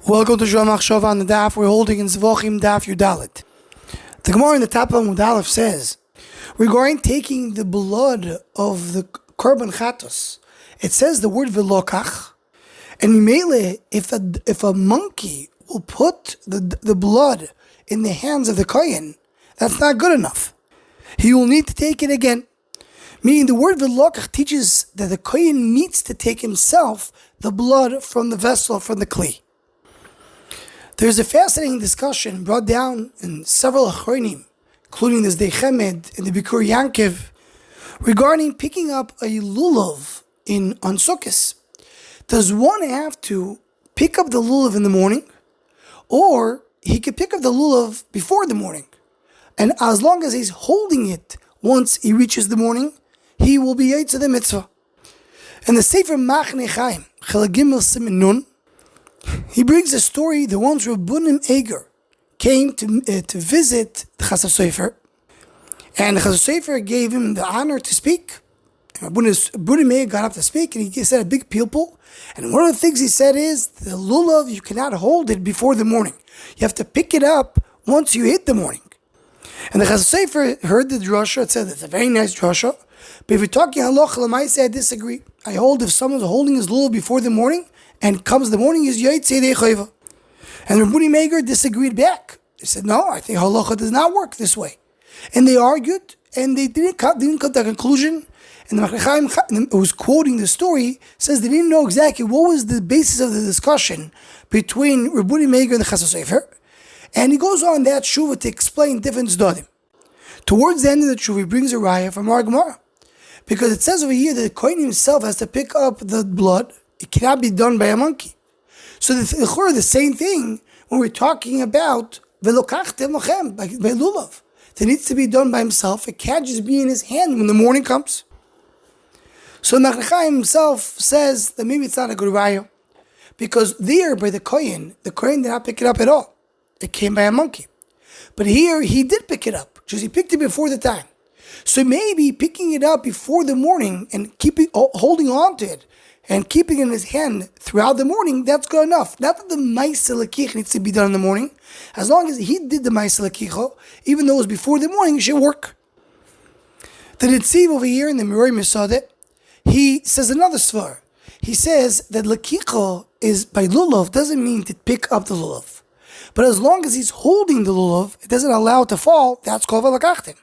Welcome to Shua Machshava on the Daf. We're holding in Zevachim Daf Yudalit. The Gemara in the top of Mudalef says, regarding taking the blood of the Korban Chatos, it says the word Velokach, and Mele, if a monkey will put the blood in the hands of the Kohen, that's not good enough. He will need to take it again. Meaning the word Velokach teaches that the Kohen needs to take himself the blood from the vessel, from the Kli. There's a fascinating discussion brought down in several Achronim, including the Zevachim and the Bikur Yankiv, regarding picking up a Lulav on Sukkot. Does one have to pick up the Lulav in the morning, or he could pick up the Lulav before the morning? And as long as he's holding it once he reaches the morning, he will be Yotze the mitzvah. And the Sefer Machne Chaim, Chelek Gimel Siman Nun, he brings a story that once Rabbunim Eger came to visit the Chassav Sofer, and the Chassav Sofer gave him the honor to speak. Rabbunim Eger got up to speak, and he said a big pilpul. And one of the things he said is, the Lulav, you cannot hold it before the morning. You have to pick it up once you hit the morning. And the Chassav Sofer heard the drasha. It said it's a very nice drasha. But if you're talking halacha l'maaseh, I disagree. I hold if someone's holding his Lulav before the morning, and comes the morning, is Yotze the chayva. And Rabbunim Meir disagreed back. They said, no, I think halacha does not work this way. And they argued, and they didn't come to a conclusion. And the Machne Chaim, who was quoting the story, says they didn't know exactly what was the basis of the discussion between Rabbunim Meir and the Chassav Sofer. And he goes on that shuva to explain different zdadim. Towards the end of the shuva, he brings a raya from our Gemara, because it says over here that the Kohen himself has to pick up the blood. It cannot be done by a monkey. So the same thing when we're talking about velokachtem lochem by Lulav. It needs to be done by himself. It can't just be in his hand when the morning comes. So Machne Chaim himself says that maybe it's not a good raya, because there by the Kohen did not pick it up at all. It came by a monkey. But here he did pick it up, because he picked it before the time. So maybe picking it up before the morning and holding on to it and keeping it in his hand throughout the morning, that's good enough. Not that the Ma'aseh L'kicha needs to be done in the morning. As long as he did the Ma'aseh L'kicha, even though it was before the morning, it should work. The Netziv over here in the Miroi Mesadeh, he says another svar. He says that L'kicha is by Lulav doesn't mean to pick up the Lulav. But as long as he's holding the Lulav, it doesn't allow it to fall, that's called Velokachtem.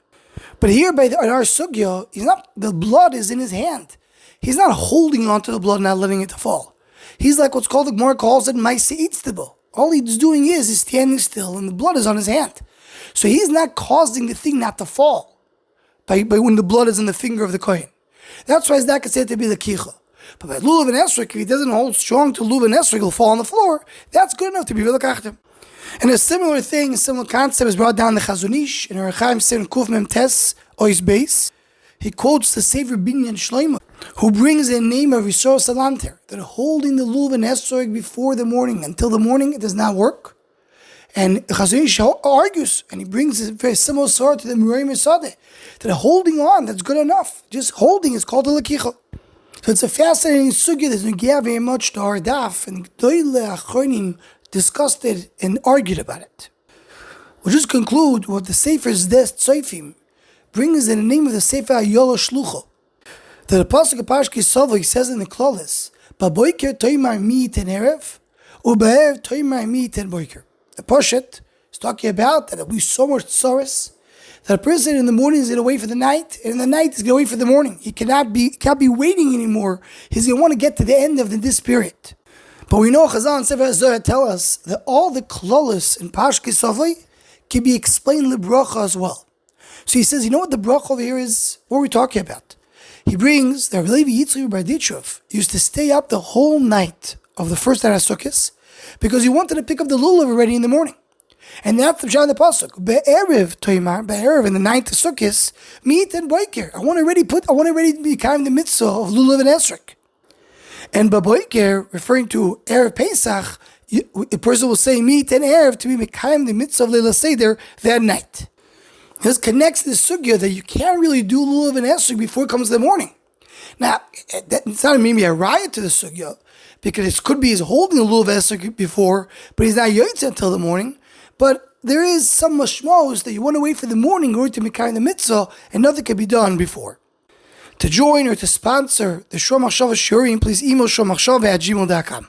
But here in our sugya, the blood is in his hand. He's not holding onto the blood and not letting it to fall. He's like what's called, the Gemara calls it Ma'aseh Itztabo. All he's doing is standing still and the blood is on his hand. So he's not causing the thing not to fall by when the blood is in the finger of the Kohen. That's why it's not considered to be the kicha. But by Lulav and Esrog, if he doesn't hold strong to Lulav and Esrog, he'll fall on the floor. That's good enough to be Velokachtem. And a similar concept is brought down the Chazon Ish in Orach Chaim Sefer Kuf Mem Tes Ois Beis. He quotes the Sefer Binyan Shlomo, who brings a name of Yisrael Salanter, that holding the Lulav and Esrog before the morning until the morning, it does not work. And Chazon Ish argues, and he brings a very similar sort to the Miroi Mesadeh, that holding on, that's good enough. Just holding is called a L'kicha. So it's a fascinating sugya that's not very much to our daf, and Gdoile Achronim discussed it and argued about it. We'll just conclude what the Sefer's Des Tzofim brings in the name of the Sefer Ayolo Shlucho. That the Pasuk of Parshas Kisavo says in the Klolis, Baboiker toimar mi ten erev, ube'erev toimar mi ten boiker. The Poshet is talking about that there'll be so much tzoros that a person in the morning is going to wait for the night, and in the night is going to wait for the morning. He can't be waiting anymore. He's going to want to get to the end of this period. But we know Chazal and Sefer HaZohar tell us that all the klolos in Parshas Kisavo can be explained libracha as well. So he says, you know what the bracha over here is? What are we talking about? He brings that Levi Yitzchak Barditchov used to stay up the whole night of the first night of Sukkot because he wanted to pick up the Lulav already in the morning. And that's the Pshat of the Pasuk. Be'erev toimar, be'erev in the ninth of Sukkot, meet and boiker. I want to already be kind of the mitzvah of Lulav and Esrog. And Baboiker, referring to Erev Pesach, a person will say meet and Erev to be mekayim the mitzvah of Leila Seder that night. This connects to the sugya that you can't really do Lulav and Esrog before it comes to the morning. Now, it's not maybe a riot to the sugya, because it could be he's holding the Lulav Esrog before, but he's not Yotze until the morning. But there is some mashmos that you want to wait for the morning in order to make the mitzvah, and nothing can be done before. To join or to sponsor the Shor Machshava Shiurim, please email shormachshava@gmail.com.